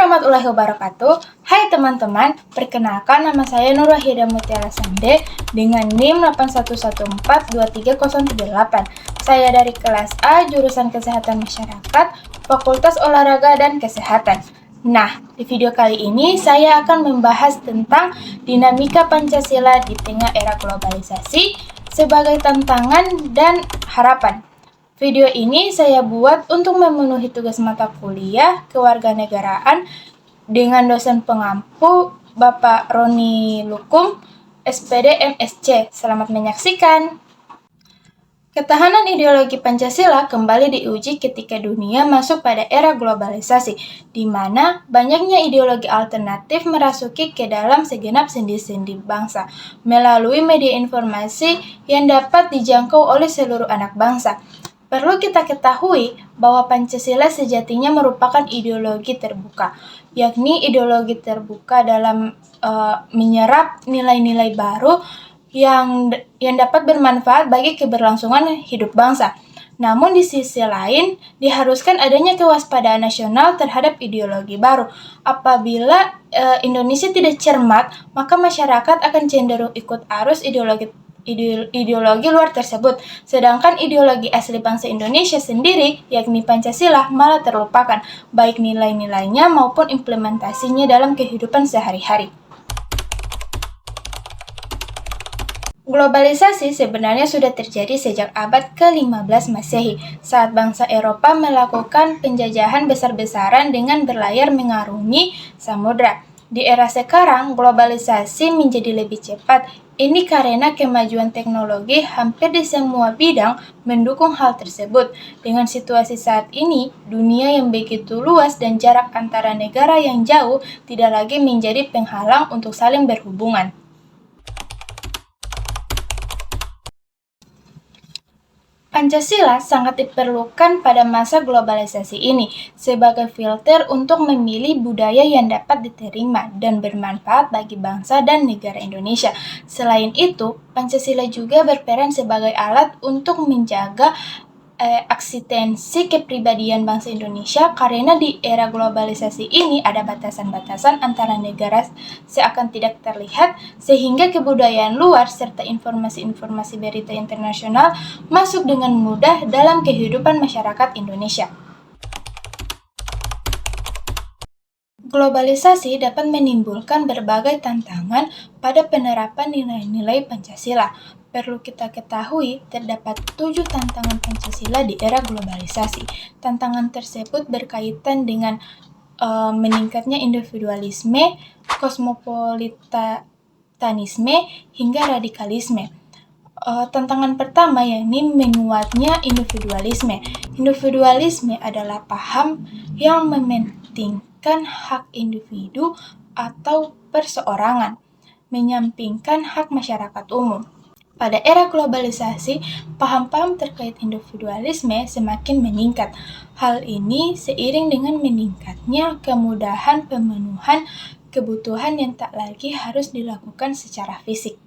warahmatullahi wabarakatuh. Hai teman-teman, perkenalkan nama saya Nur Wahida Mutiara Sande dengan NIM 81142338. Saya dari kelas A, jurusan Kesehatan Masyarakat, Fakultas Olahraga dan Kesehatan. Nah, di video kali ini saya akan membahas tentang dinamika Pancasila di tengah era globalisasi sebagai tantangan dan harapan. Video ini saya buat untuk memenuhi tugas mata kuliah kewarganegaraan dengan dosen pengampu Bapak Roni Lukum, SPD MSc. Selamat menyaksikan. Ketahanan ideologi Pancasila kembali diuji ketika dunia masuk pada era globalisasi, di mana banyaknya ideologi alternatif merasuki ke dalam segenap sendi-sendi bangsa melalui media informasi yang dapat dijangkau oleh seluruh anak bangsa. Perlu kita ketahui bahwa Pancasila sejatinya merupakan ideologi terbuka, yakni ideologi terbuka dalam menyerap nilai-nilai baru yang dapat bermanfaat bagi keberlangsungan hidup bangsa. Namun di sisi lain, diharuskan adanya kewaspadaan nasional terhadap ideologi baru. Apabila Indonesia tidak cermat, maka masyarakat akan cenderung ikut arus ideologi luar tersebut, sedangkan ideologi asli bangsa Indonesia sendiri, yakni Pancasila, malah terlupakan, baik nilai-nilainya maupun implementasinya dalam kehidupan sehari-hari. Globalisasi sebenarnya sudah terjadi sejak abad ke-15 Masehi, saat bangsa Eropa melakukan penjajahan besar-besaran dengan berlayar mengarungi samudra. Di era sekarang, globalisasi menjadi lebih cepat. Ini karena kemajuan teknologi hampir di semua bidang mendukung hal tersebut. Dengan situasi saat ini, dunia yang begitu luas dan jarak antara negara yang jauh tidak lagi menjadi penghalang untuk saling berhubungan. Pancasila sangat diperlukan pada masa globalisasi ini sebagai filter untuk memilih budaya yang dapat diterima dan bermanfaat bagi bangsa dan negara Indonesia. Selain itu, Pancasila juga berperan sebagai alat untuk menjaga eksistensi kepribadian bangsa Indonesia, karena di era globalisasi ini ada batasan-batasan antara negara seakan tidak terlihat, sehingga kebudayaan luar serta informasi-informasi berita internasional masuk dengan mudah dalam kehidupan masyarakat Indonesia. Globalisasi dapat menimbulkan berbagai tantangan pada penerapan nilai-nilai Pancasila. Perlu kita ketahui, terdapat 7 tantangan Pancasila di era globalisasi. Tantangan tersebut berkaitan dengan meningkatnya individualisme, kosmopolitanisme, hingga radikalisme. Tantangan pertama yakni menguatnya individualisme. Individualisme adalah paham yang mementingkan hak individu atau perseorangan, menyampingkan hak masyarakat umum. Pada era globalisasi, paham-paham terkait individualisme semakin meningkat. Hal ini seiring dengan meningkatnya kemudahan pemenuhan kebutuhan yang tak lagi harus dilakukan secara fisik.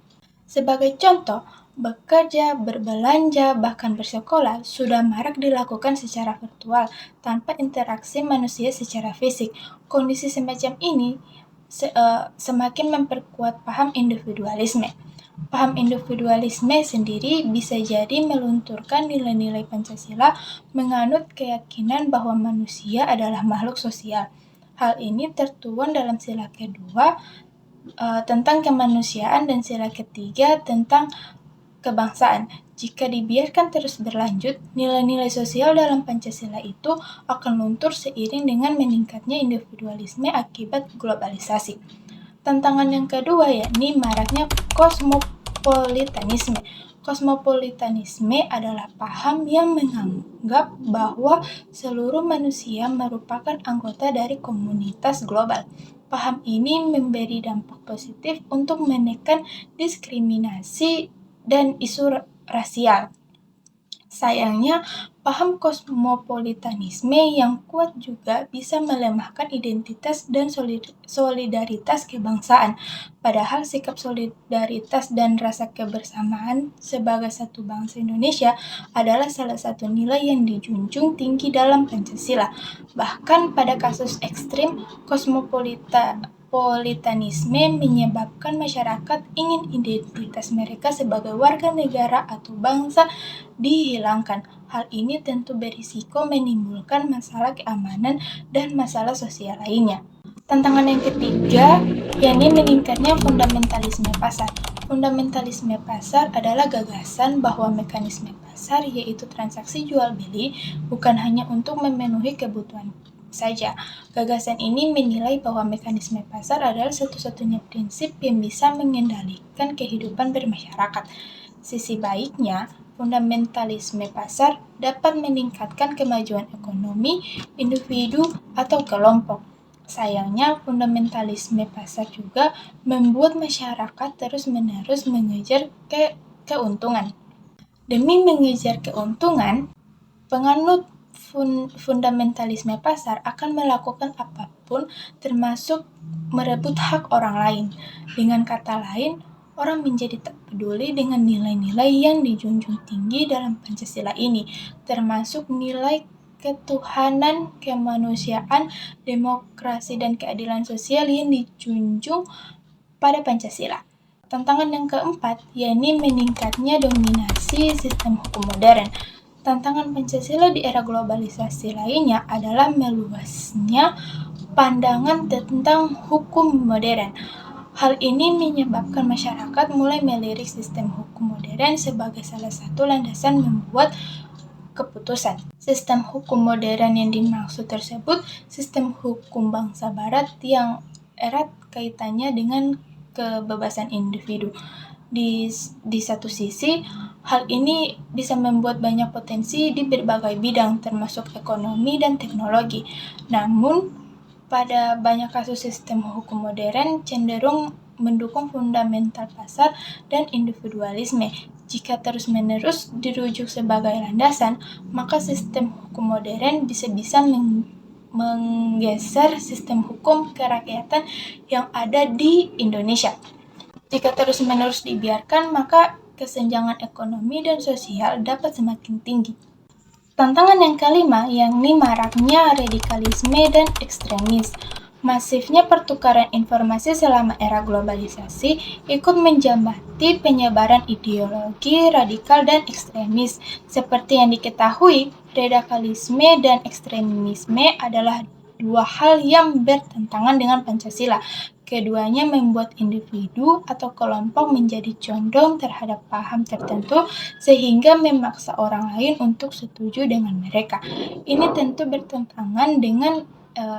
Sebagai contoh, bekerja, berbelanja, bahkan bersekolah sudah marak dilakukan secara virtual tanpa interaksi manusia secara fisik. Kondisi semacam ini semakin memperkuat paham individualisme. Paham individualisme sendiri bisa jadi melunturkan nilai-nilai Pancasila, menganut keyakinan bahwa manusia adalah makhluk sosial. Hal ini tertuang dalam sila kedua tentang kemanusiaan dan sila ketiga tentang kebangsaan. Jika dibiarkan terus berlanjut, nilai-nilai sosial dalam Pancasila itu akan luntur seiring dengan meningkatnya individualisme akibat globalisasi. Tantangan yang kedua yakni maraknya kosmopolitanisme. Kosmopolitanisme adalah paham yang menganggap bahwa seluruh manusia merupakan anggota dari komunitas global. Paham ini memberi dampak positif untuk menekan diskriminasi dan isu rasial. Sayangnya, Paham kosmopolitanisme yang kuat juga bisa melemahkan identitas dan solidaritas kebangsaan. Padahal sikap solidaritas dan rasa kebersamaan sebagai satu bangsa Indonesia adalah salah satu nilai yang dijunjung tinggi dalam Pancasila. Bahkan pada kasus ekstrim, kosmopolitanisme menyebabkan masyarakat ingin identitas mereka sebagai warga negara atau bangsa dihilangkan. Hal ini tentu berisiko menimbulkan masalah keamanan dan masalah sosial lainnya. Tantangan yang ketiga, yakni meningkatnya fundamentalisme pasar. Fundamentalisme pasar adalah gagasan bahwa mekanisme pasar, yaitu transaksi jual-beli, bukan hanya untuk memenuhi kebutuhan saja. Gagasan ini menilai bahwa mekanisme pasar adalah satu-satunya prinsip yang bisa mengendalikan kehidupan bermasyarakat. Sisi baiknya, fundamentalisme pasar dapat meningkatkan kemajuan ekonomi, individu, atau kelompok. Sayangnya, fundamentalisme pasar juga membuat masyarakat terus-menerus mengejar keuntungan. Demi mengejar keuntungan, penganut fundamentalisme pasar akan melakukan apapun termasuk merebut hak orang lain. Dengan kata lain, orang menjadi tak peduli dengan nilai-nilai yang dijunjung tinggi dalam Pancasila ini, termasuk nilai ketuhanan, kemanusiaan, demokrasi, dan keadilan sosial yang dijunjung pada Pancasila. Tantangan yang keempat, yakni meningkatnya dominasi sistem hukum modern. Tantangan Pancasila di era globalisasi lainnya adalah meluasnya pandangan tentang hukum modern. Hal ini menyebabkan masyarakat mulai melirik sistem hukum modern sebagai salah satu landasan membuat keputusan. Sistem hukum modern yang dimaksud tersebut sistem hukum bangsa barat yang erat kaitannya dengan kebebasan individu. Di satu sisi, hal ini bisa membuat banyak potensi di berbagai bidang, termasuk ekonomi dan teknologi. Namun, pada banyak kasus sistem hukum modern cenderung mendukung fundamental pasar dan individualisme. Jika terus-menerus dirujuk sebagai landasan, maka sistem hukum modern bisa-bisa menggeser sistem hukum kerakyatan yang ada di Indonesia. Jika terus-menerus dibiarkan, maka kesenjangan ekonomi dan sosial dapat semakin tinggi. Tantangan yang kelima, yakni maraknya radikalisme dan ekstremis. Masifnya pertukaran informasi selama era globalisasi ikut menjambati penyebaran ideologi radikal dan ekstremis. Seperti yang diketahui, radikalisme dan ekstremisme adalah dua hal yang bertentangan dengan Pancasila. Keduanya membuat individu atau kelompok menjadi condong terhadap paham tertentu sehingga memaksa orang lain untuk setuju dengan mereka. Ini tentu bertentangan dengan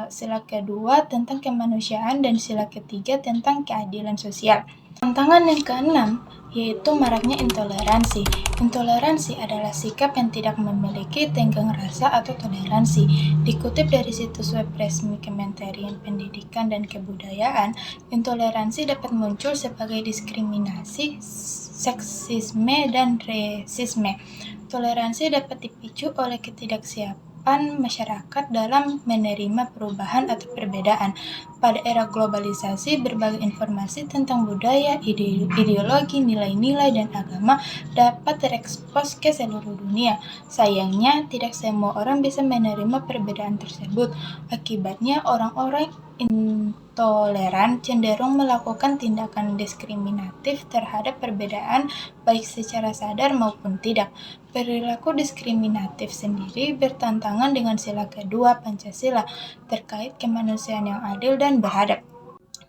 sila kedua tentang kemanusiaan dan sila ketiga tentang keadilan sosial. Tantangan yang keenam yaitu maraknya intoleransi. Intoleransi adalah sikap yang tidak memiliki tenggang rasa atau toleransi. Dikutip dari situs web resmi Kementerian Pendidikan dan Kebudayaan, intoleransi dapat muncul sebagai diskriminasi, seksisme, dan rasisme. Toleransi dapat dipicu oleh ketidaksiapan masyarakat dalam menerima perubahan atau perbedaan. Pada era globalisasi, berbagai informasi tentang budaya, ideologi, nilai-nilai, dan agama dapat terekspos ke seluruh dunia. Sayangnya, tidak semua orang bisa menerima perbedaan tersebut. Akibatnya, orang-orang intoleran cenderung melakukan tindakan diskriminatif terhadap perbedaan baik secara sadar maupun tidak. Perilaku diskriminatif sendiri bertentangan dengan sila kedua Pancasila terkait kemanusiaan yang adil dan beradab.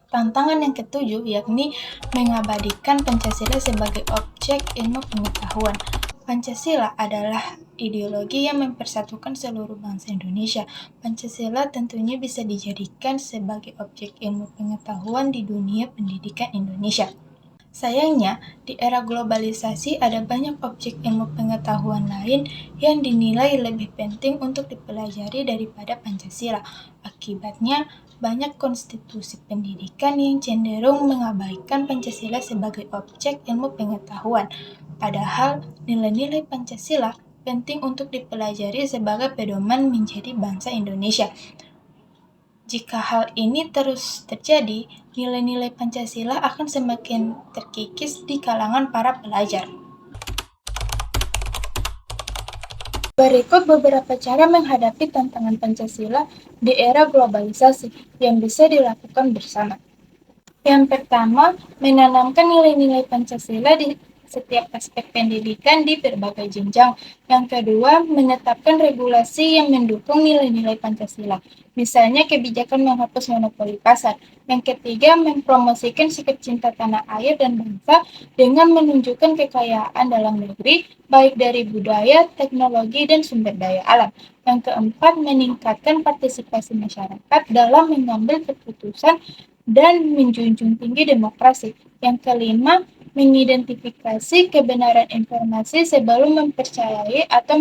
Tantangan yang ketujuh yakni mengabadikan Pancasila sebagai objek ilmu pengetahuan. Pancasila adalah ideologi yang mempersatukan seluruh bangsa Indonesia. Pancasila tentunya bisa dijadikan sebagai objek ilmu pengetahuan di dunia pendidikan Indonesia. Sayangnya, di era globalisasi ada banyak objek ilmu pengetahuan lain yang dinilai lebih penting untuk dipelajari daripada Pancasila. Akibatnya, banyak konstitusi pendidikan yang cenderung mengabaikan Pancasila sebagai objek ilmu pengetahuan. Padahal, nilai-nilai Pancasila penting untuk dipelajari sebagai pedoman menjadi bangsa Indonesia. Jika hal ini terus terjadi, nilai-nilai Pancasila akan semakin terkikis di kalangan para pelajar. Berikut beberapa cara menghadapi tantangan Pancasila di era globalisasi yang bisa dilakukan bersama. Yang pertama, menanamkan nilai-nilai Pancasila di setiap aspek pendidikan di berbagai jenjang. Yang kedua, menetapkan regulasi yang mendukung nilai-nilai Pancasila. Misalnya kebijakan menghapus monopoli pasar. Yang ketiga, mempromosikan sikap cinta tanah air dan bangsa dengan menunjukkan kekayaan dalam negeri, baik dari budaya, teknologi, dan sumber daya alam. Yang keempat, meningkatkan partisipasi masyarakat dalam mengambil keputusan dan menjunjung tinggi demokrasi. Yang kelima, mengidentifikasi kebenaran informasi sebelum mempercayai atau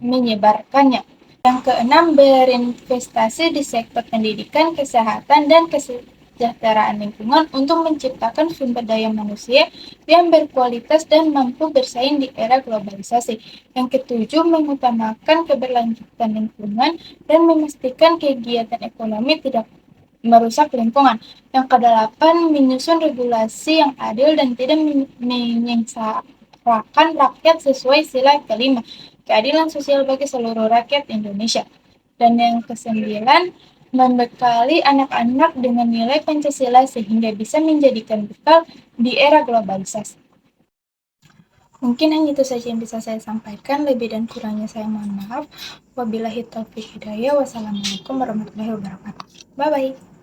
menyebarkannya. Yang keenam, berinvestasi di sektor pendidikan, kesehatan, dan kesejahteraan lingkungan untuk menciptakan sumber daya manusia yang berkualitas dan mampu bersaing di era globalisasi. Yang ketujuh, mengutamakan keberlanjutan lingkungan dan memastikan kegiatan ekonomi tidak merusak lingkungan. Yang kedelapan, menyusun regulasi yang adil dan tidak menyengsarakan rakyat sesuai sila kelima, keadilan sosial bagi seluruh rakyat Indonesia. Dan yang kesembilan, membekali anak-anak dengan nilai Pancasila sehingga bisa menjadikan bekal di era globalisasi. Mungkin hanya itu saja yang bisa saya sampaikan. Lebih dan kurangnya saya mohon maaf. Wabillahi taufiq hidayah. Wassalamualaikum warahmatullahi wabarakatuh. Bye-bye.